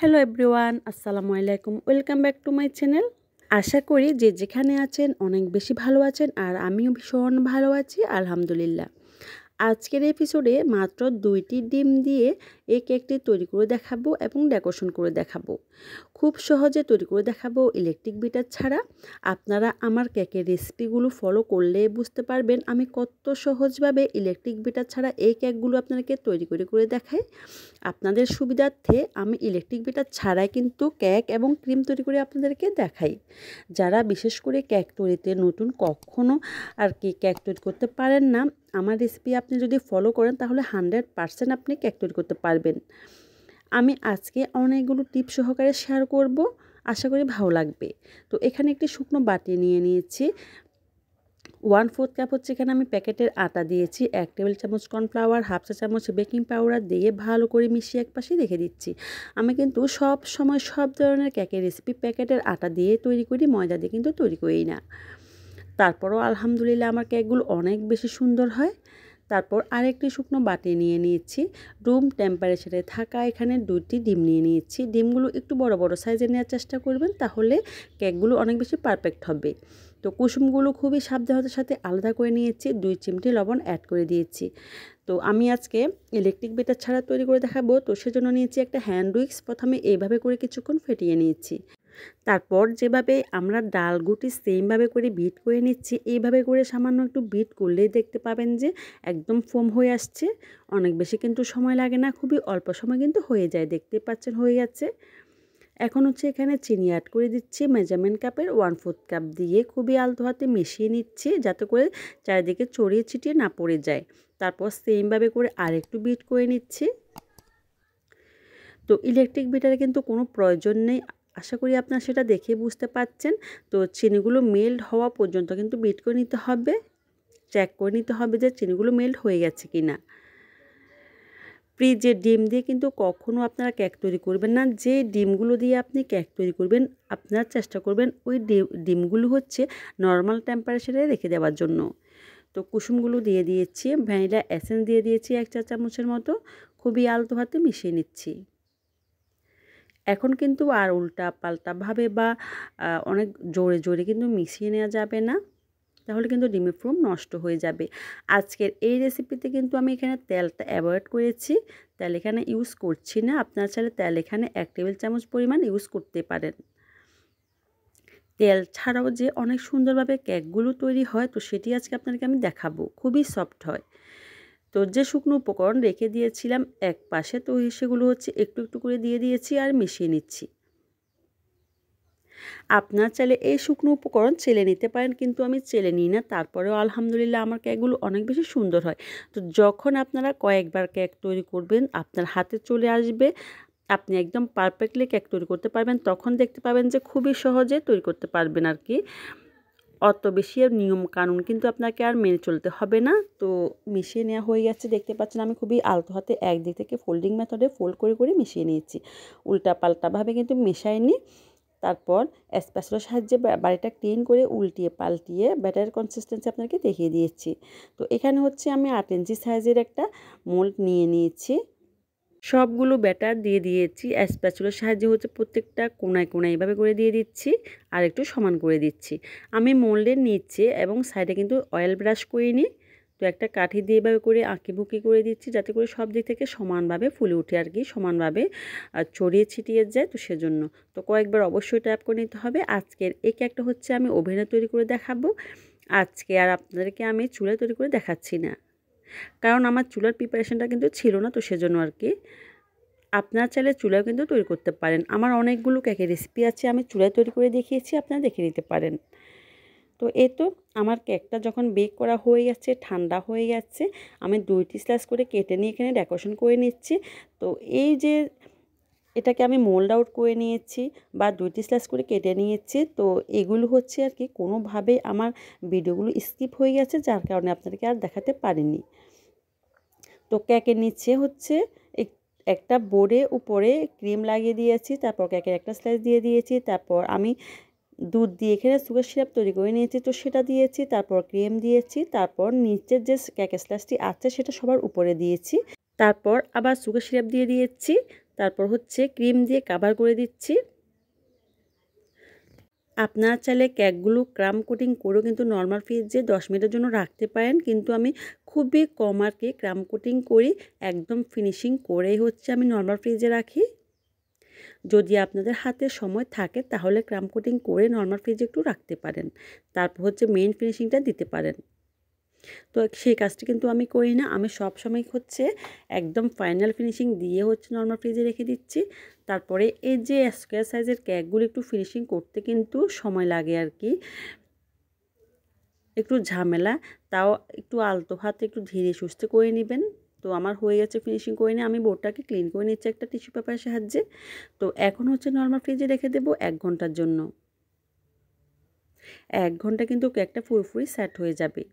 Hello everyone, আসসালামু আলাইকুম। Welcome back to my channel. আশা করি যে যেখানে আছেন অনেক বেশি ভালো আছেন, আর আমিও ভীষণ ভালো আছি আলহামদুলিল্লাহ। আজকের এপিসোডে মাত্র 2টি ডিম দিয়ে এই কেকটি তৈরি করে দেখাবো এবং ডেকোরেশন করে দেখাবো। খুব সহজে তৈরি করে দেখাবো ইলেকট্রিক বিটার ছাড়া। আপনারা আমার কেকের রেসিপিগুলো ফলো করলে বুঝতে পারবেন আমি কত সহজভাবে ইলেকট্রিক বিটার ছাড়া এই কেকগুলো আপনাদেরকে তৈরি করে দেখাই। আপনাদের সুবিধার্থে আমি ইলেকট্রিক বিটার ছাড়াই কিন্তু কেক এবং ক্রিম তৈরি করে আপনাদেরকে দেখাই। যারা বিশেষ করে কেক তৈরিতে নতুন, কখনো আর কি কেক তৈরি করতে পারেন না, আমার রেসিপি আপনি যদি ফলো করেন তাহলে 100% আপনি কেক তৈরি করতে পারবেন। আমি আজকে অনেকগুলো টিপস সহকারে শেয়ার করব, আশা করি ভালো লাগবে। তো এখানে একটি শুকনো বাটি নিয়ে নিয়েছি। 1/4 কাপ হচ্ছে এখানে আমি প্যাকেটের আটা দিয়েছি, 1 টেবিল চামচ কর্নফ্লাওয়ার, 1/2 চা চামচ বেকিং পাউডার দিয়ে ভালো করে মিশিয়ে একপাশে রেখে দিচ্ছি। আমি কিন্তু সব সময় সব ধরনের কেকের রেসিপি প্যাকেটের আটা দিয়ে তৈরি করি, ময়দা দিয়ে কিন্তু তৈরি করি না। তারপরও আলহামদুলিল্লাহ আমার কেকগুলো অনেক বেশি সুন্দর হয়। তারপর আরেকটি শুকনো বাটি নিয়ে নিয়েছি, রুম টেম্পারেচারে থাকা এখানে 2টি ডিম নিয়ে নিয়েছি। ডিমগুলো একটু বড় বড় সাইজের নেওয়ার চেষ্টা করবেন, তাহলে কেকগুলো অনেক বেশি পারফেক্ট হবে। তো কুসুমগুলো খুবই সাবধানতার সাথে আলাদা করে নিয়েছি, 2 চিমটি লবণ অ্যাড করে দিয়েছি। তো আমি আজকে ইলেকট্রিক বিটার ছাড়া তৈরি করে দেখাবো, তো সেজন্য নিয়েছি একটা হ্যান্ড উইক্স। প্রথমে এইভাবে করে কিছুক্ষণ ফেটিয়ে নিয়েছি। তারপর যেভাবে আমরা ডালগুটি সেমভাবে করে বিট করে নিচ্ছি, এইভাবে করে সামান্য একটু বিট করলেই দেখতে পাবেন যে একদম ফোম হয়ে আসছে। অনেক বেশি কিন্তু সময় লাগে না, খুবই অল্প সময় কিন্তু হয়ে যায়। দেখতে পাচ্ছেন হয়ে যাচ্ছে। এখন হচ্ছে এখানে চিনি অ্যাড করে দিচ্ছি মেজারমেন্ট কাপের 1/4 কাপ দিয়ে খুবই আলতো হাতে মিশিয়ে নিচ্ছি, যাতে করে চারিদিকে ছড়িয়ে ছিটিয়ে না পড়ে যায়। তারপর সেমভাবে করে আরেকটু বিট করে নিচ্ছি। তো ইলেকট্রিক বিটারে কিন্তু কোনো প্রয়োজন নেই, আশা করি আপনারা সেটা দেখে বুঝতে পারছেন। তো চিনিগুলো মেল্ট হওয়া পর্যন্ত কিন্তু বিট করে নিতে হবে, চেক করে নিতে হবে যে চিনিগুলো মেল্ট হয়ে গেছে কিনা। ফ্রিজের ডিম দিয়ে কিন্তু কখনো আপনারা কেক তৈরি করবেন না। যে ডিমগুলো দিয়ে আপনি কেক তৈরি করবেন, আপনারা চেষ্টা করবেন ওই ডিমগুলো হচ্ছে নর্মাল টেম্পারেচারে রেখে দেওয়ার জন্য। তো কুসুমগুলো দিয়ে দিয়েছি, ভ্যানিলা এসেন্স দিয়ে দিয়েছি 1 চা চামচের মতো, খুবই আলতো হাতে মিশিয়ে নিচ্ছি। এখন কিন্তু আর উল্টা পাল্টাভাবে বা অনেক জোরে জোরে কিন্তু মিশিয়ে নেওয়া যাবে না, তাহলে কিন্তু ডিমের ফোম নষ্ট হয়ে যাবে। আজকের এই রেসিপিতে কিন্তু আমি এখানে তেলটা অ্যাভয়েড করেছি, তেল এখানে ইউজ করছি না। আপনারা চাইলে তেল এখানে 1 টেবিল চামচ পরিমাণ ইউজ করতে পারেন। তেল ছাড়াও যে অনেক সুন্দরভাবে কেকগুলো তৈরি হয়, তো সেটি আজকে আপনাদেরকে আমি দেখাবো। খুবই সফট হয়। তো যে শুকনো উপকরণ রেখে দিয়েছিলাম এক পাশে, তো সেগুলো হচ্ছে একটু একটু করে দিয়ে দিয়েছি আর মিশিয়ে নিচ্ছি। আপনার চাইলে এই শুকনো উপকরণ চেলে নিতে পারেন, কিন্তু আমি চেলে নিই না। তারপরেও আলহামদুলিল্লাহ আমার কেকগুলো অনেক বেশি সুন্দর হয়। তো যখন আপনারা কয়েকবার কেক তৈরি করবেন, আপনার হাতে চলে আসবে, আপনি একদম পারফেক্টলি কেক তৈরি করতে পারবেন, তখন দেখতে পাবেন যে খুবই সহজে তৈরি করতে পারবেন আর কি। অত বেশি নিয়ম কানুন কিন্তু আপনাকে আর মেনে চলতে হবে না। তো মিশিয়ে নেওয়া হয়ে গেছে, দেখতে পাচ্ছেন আমি খুবই আলতো হাতে একদিক থেকে ফোল্ডিং মেথডে ফোল্ড করে করে মিশিয়ে নিয়েছি, উল্টা পাল্টাভাবে কিন্তু মেশাইনি। তারপর স্প্যাচুলার সাহায্যে বাড়িটা ক্লিন করে উল্টিয়ে পাল্টিয়ে ব্যাটারের কনসিস্টেন্সি আপনাকে দেখিয়ে দিয়েছি। তো এখানে হচ্ছে আমি 8 ইঞ্চি সাইজের একটা মোল্ড নিয়ে নিয়েছি, সবগুলো ব্যাটার দিয়ে দিয়েছি। স্প্যাচুলার সাহায্যে হচ্ছে প্রত্যেকটা কোনায় কোনায় এইভাবে করে দিয়ে দিচ্ছি, আর একটু সমান করে দিচ্ছি। আমি মোল্ডের নিচে এবং সাইডে কিন্তু অয়েল ব্রাশ করিনি, তো একটা কাঠি দিয়ে এভাবে করে আঁকিবুকি করে দিচ্ছি, যাতে করে সব দিক থেকে সমানভাবে ফুলে উঠে আর কি, সমানভাবে ছড়িয়ে ছিটিয়ে যায়। তো সেজন্য তো কয়েকবার অবশ্যই ট্যাপ করে নিতে হবে। আজকের এই কেকটা হচ্ছে আমি ওভেনে তৈরি করে দেখাবো আজকে, আর আপনাদেরকে আমি চুলায় তৈরি করে দেখাচ্ছি না, কারণ আমার চুলার প্রিপারেশনটা কিন্তু ছিল না, তো সেজন্য আর কি। আপনারা চাইলে চুলায় কিন্তু তৈরি করতে পারেন। আমার অনেকগুলো কেকের রেসিপি আছে, আমি চুলায় তৈরি করে দেখিয়েছি, আপনারা দেখে নিতে পারেন। তো এই তো আমার কেকটা যখন বেক করা হয়ে যাচ্ছে, ঠান্ডা হয়ে যাচ্ছে, আমি 2টি স্লাইস করে কেটে নিয়ে এখানে ডেকোরেশন করে নিচ্ছি। তো এই যে এটাকে আমি মোল্ড আউট করে নিয়েছি বা 2টি স্লাইস করে কেটে নিয়েছি, তো এগুলো হচ্ছে আর কি কোনোভাবে আমার ভিডিওগুলো স্কিপ হয়ে গেছে, যার কারণে আপনাদেরকে আর দেখাতে পারিনি। তো কেকের নিচে হচ্ছে একটা বোর্ডে উপরে ক্রিম লাগিয়ে দিয়েছি, তারপর কেকের একটা স্লাইস দিয়ে দিয়েছি, তারপর আমি দুধ দিয়ে এখানে সুগার সিরাপ তৈরি করে নিয়েছি, তো সেটা দিয়েছি, তারপর ক্রিম দিয়েছি, তারপর নিচের যে কেকের স্লাইসটি আছে সেটা সবার উপরে দিয়েছি, তারপর আবার সুগার সিরাপ দিয়ে দিয়েছি, তারপর হচ্ছে ক্রিম দিয়ে কভার করে দিচ্ছি। আপনারা চাইলে কেকগুলো ক্রাম কোটিং করেও কিন্তু নর্মাল ফ্রিজে 10 মিনিটের জন্য রাখতে পারেন, কিন্তু আমি খুবই কম আর কি ক্রাম কোটিং করি, একদম ফিনিশিং করেই হচ্ছে আমি নর্মাল ফ্রিজে রাখি। যদি আপনাদের হাতে সময় থাকে তাহলে ক্রাম কোটিং করে নর্মাল ফ্রিজে একটু রাখতে পারেন, তারপর হচ্ছে মেইন ফিনিশিংটা দিতে পারেন। তো সেই কাজটি কিন্তু আমি করি না, আমি সব সময় হচ্ছে একদম ফাইনাল ফিনিশিং দিয়ে হচ্ছে নর্মাল ফ্রিজে রেখে দিচ্ছি। তারপরে এই যে স্কোয়ার সাইজের কেকগুলো একটু ফিনিশিং করতে কিন্তু সময় লাগে আর কি, একটু ঝামেলা, তাও একটু আলতো হাতে একটু ধীরে সুস্থে করে নেবেন। তো আমার হয়ে গেছে ফিনিশিং করে নিয়ে আমি বোর্ডটাকে ক্লিন করে নিচ্ছি একটা টিস্যু পেপারের সাহায্যে। তো এখন হচ্ছে নর্মাল ফ্রিজে রেখে দেবো 1 ঘন্টার জন্য। 1 ঘন্টা কিন্তু কেকটা পুরোপুরি সেট হয়ে যাবে।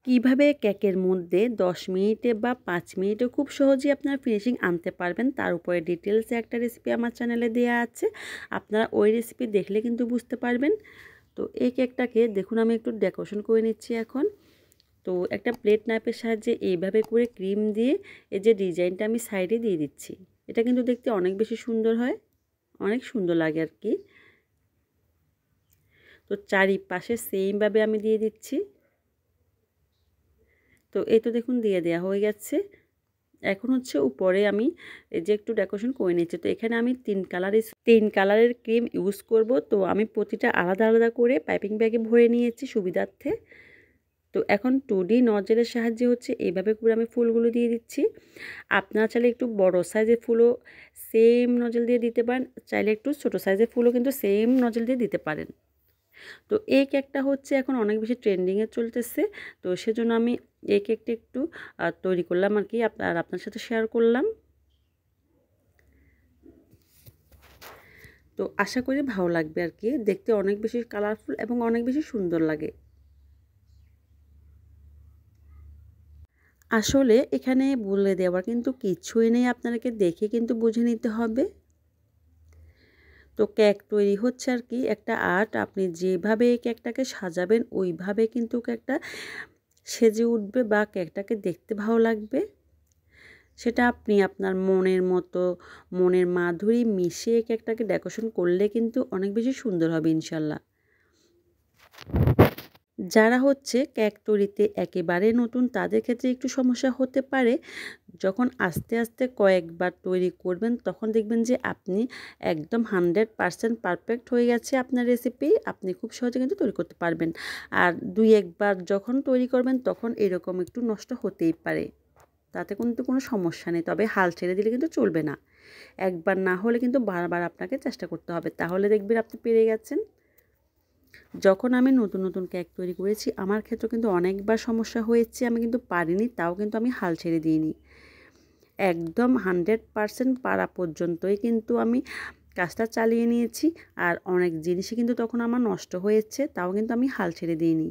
কিভাবে কেকের মধ্যে 10 মিনিটে বা 5 মিনিটে খুব সহজেই আপনারা ফিনিশিং আনতে পারবেন তার উপরে ডিটেলসে একটা রেসিপি আমার চ্যানেলে দেওয়া আছে, আপনারা ওই রেসিপি দেখলে কিন্তু বুঝতে পারবেন। তো এই কেকটাকে দেখুন আমি একটু ডেকোরেশন করে নিচ্ছি এখন। তো একটা প্লেট নাইফের সাহায্যে এইভাবে করে ক্রিম দিয়ে এই যে ডিজাইনটা আমি সাইডে দিয়ে দিচ্ছি। এটা কিন্তু দেখতে অনেক বেশি সুন্দর হয়, অনেক সুন্দর লাগে আর কি। তো চারিপাশে সেমভাবে আমি দিয়ে দিচ্ছি। তো এই তো দেখুন দিয়ে দেওয়া হয়ে গেছে। এখন হচ্ছে উপরে আমি এই যে একটু ডেকোরেশন করে নিচ্ছি। তো এখানে আমি 3 কালারের ক্রিম ইউজ করব। তো আমি প্রতিটা আলাদা আলাদা করে পাইপিং ব্যাগে ভরে নিয়েছি সুবিধার্থে। তো এখন 2D নজলের সাহায্যে হচ্ছে এইভাবে করে আমি ফুলগুলো দিয়ে দিচ্ছি। আপনারা চাইলে একটু বড় সাইজের ফুলও সেম নজল দিয়ে দিতে পারেন, চাইলে একটু ছোট সাইজের ফুলও কিন্তু সেম নজল দিয়ে দিতে পারেন। তো এই কেকটা হচ্ছে এখন অনেক বেশি ট্রেন্ডিংয়ে চলতেছে, তো সেজন্য আমি এই কেকটা একটু তৈরি করলাম আর কি, আপনার সাথে শেয়ার করলাম। তো আশা করি ভালো লাগবে আর কি, দেখতে অনেক বেশি কালারফুল এবং অনেক বেশি সুন্দর লাগে। আসলে এখানে বলে দেওয়ার কিন্তু কিছুই নেই, আপনাদেরকে দেখে কিন্তু বুঝে নিতে হবে। তো কেক তৈরি হচ্ছে আর কি একটা আর্ট, আপনি যেভাবে এই কেকটাকে সাজাবেন ওইভাবে কিন্তু কেকটা সেজে উঠবে বা কেকটাকে দেখতে ভালো লাগবে। সেটা আপনি আপনার মনের মতো, মনের মাধুরী মিশিয়ে কেকটাকে ডেকোরেশন করলে কিন্তু অনেক বেশি সুন্দর হবে ইনশাল্লাহ। যারা হচ্ছে কেক তৈরিতে একেবারে নতুন তাদের ক্ষেত্রে একটু সমস্যা হতে পারে। যখন আস্তে আস্তে কয়েকবার তৈরি করবেন তখন দেখবেন যে আপনি একদম 100% পারফেক্ট হয়ে গেছে আপনার রেসিপি, আপনি খুব সহজে কিন্তু তৈরি করতে পারবেন। আর 2-1 বার যখন তৈরি করবেন তখন এরকম একটু নষ্ট হতেই পারে, তাতে কিন্তু কোনো সমস্যা নেই, তবে হাল ছেড়ে দিলে কিন্তু চলবে না। একবার না হলে কিন্তু বারবার আপনাকে চেষ্টা করতে হবে, তাহলে দেখবেন আপনি পেরে গেছেন। যখন আমি নতুন নতুন কেক তৈরি করেছি আমার ক্ষেত্রে কিন্তু অনেকবার সমস্যা হয়েছে, আমি কিন্তু পারিনি, তাও কিন্তু আমি হাল ছেড়ে দিইনি। একদম 100% পারা পর্যন্তই কিন্তু আমি কাজটা চালিয়ে নিয়েছি। আর অনেক জিনিসই কিন্তু তখন আমার নষ্ট হয়েছে, তাও কিন্তু আমি হাল ছেড়ে দিইনি।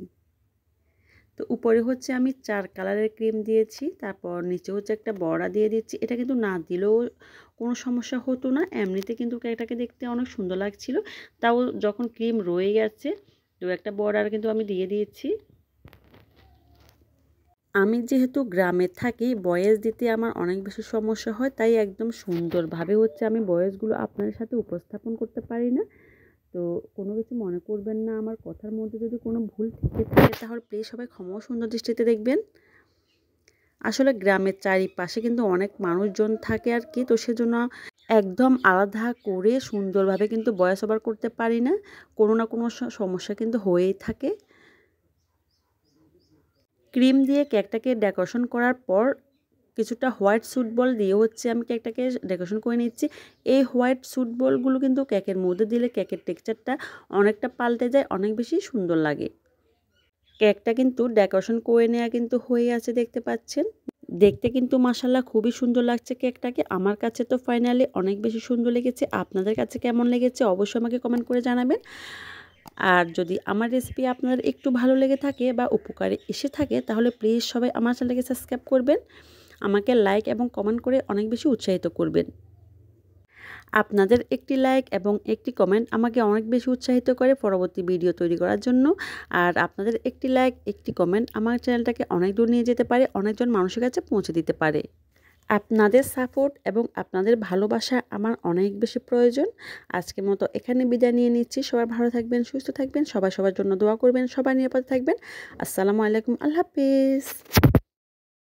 তো উপরে হচ্ছে আমি 4 কালারের ক্রিম দিয়েছি, তারপর নিচে হচ্ছে একটা বড়া দিয়ে দিচ্ছি। এটা কিন্তু না দিলেও কোনো সমস্যা হতো না, এমনিতে কিন্তু কেকটাকে দেখতে অনেক সুন্দর লাগছিল। তাও যখন ক্রিম রয়ে গেছে তো একটা বর্ডার কিন্তু আমি দিয়ে দিয়েছি। আমি যেহেতু গ্রামে থাকি ভয়েস দিতে আমার অনেক বেশি সমস্যা হয়, তাই একদম সুন্দরভাবে হচ্ছে আমি ভয়েসগুলো আপনাদের সাথে উপস্থাপন করতে পারি না। তো কোনো কিছু মনে করবেন না, আমার কথার মধ্যে যদি কোনো ভুল থেকে থাকে তাহলে প্লিজ সবাই ক্ষমা ও সুন্দর দৃষ্টিতে দেখবেন। আসলে গ্রামের চারিপাশে কিন্তু অনেক মানুষজন থাকে আর কি, তো সেজন্য একদম আলাদা করে সুন্দরভাবে কিন্তু ভয়েস ওভার করতে পারি না, কোনো না কোনো সমস্যা কিন্তু হয়েই থাকে। ক্রিম দিয়ে কেকটাকে ডেকোরেশন করার পর কিছুটা হোয়াইট সুট বল দিয়ে হচ্ছে আমি কেকটাকে ডেকোরেশন করে নিচ্ছি। এই হোয়াইট সুট বলগুলো কিন্তু কেকের মধ্যে দিলে কেকের টেক্সচারটা অনেকটা পাল্টে যায়, অনেক বেশি সুন্দর লাগে। কেকটা কিন্তু ডেকোরেশন করে নেওয়া কিন্তু হয়ে আছে, দেখতে পাচ্ছেন। দেখতে কিন্তু মাশাআল্লাহ খুবই সুন্দর লাগছে কেকটাকে, আমার কাছে তো ফাইনালি অনেক বেশি সুন্দর লেগেছে। আপনাদের কাছে কেমন লেগেছে অবশ্যই আমাকে কমেন্ট করে জানাবেন। আর যদি আমার রেসিপি আপনাদের একটু ভালো লেগে থাকে বা উপকারে এসে থাকে তাহলে প্লিজ সবাই আমার চ্যানেলটাকে সাবস্ক্রাইব করবেন, আমাকে লাইক এবং কমেন্ট করে অনেক বেশি উৎসাহিত করবেন। আপনাদের একটি লাইক এবং একটি কমেন্ট আমাকে অনেক বেশি উৎসাহিত করে পরবর্তী ভিডিও তৈরি করার জন্য। আর আপনাদের একটি লাইক একটি কমেন্ট আমার চ্যানেলটাকে অনেক দূর নিয়ে যেতে পারে, অনেকজন মানুষের কাছে পৌঁছে দিতে পারে। আপনাদের সাপোর্ট এবং আপনাদের ভালোবাসা আমার অনেক বেশি প্রয়োজন। আজকের মতো এখানে বিদায় নিয়ে নিচ্ছি। সবাই ভালো থাকবেন, সুস্থ থাকবেন, সবাই সবার জন্য দোয়া করবেন, সবাই নিরাপদে থাকবেন। আসসালামু আলাইকুম, আল্লাহ হাফেজ।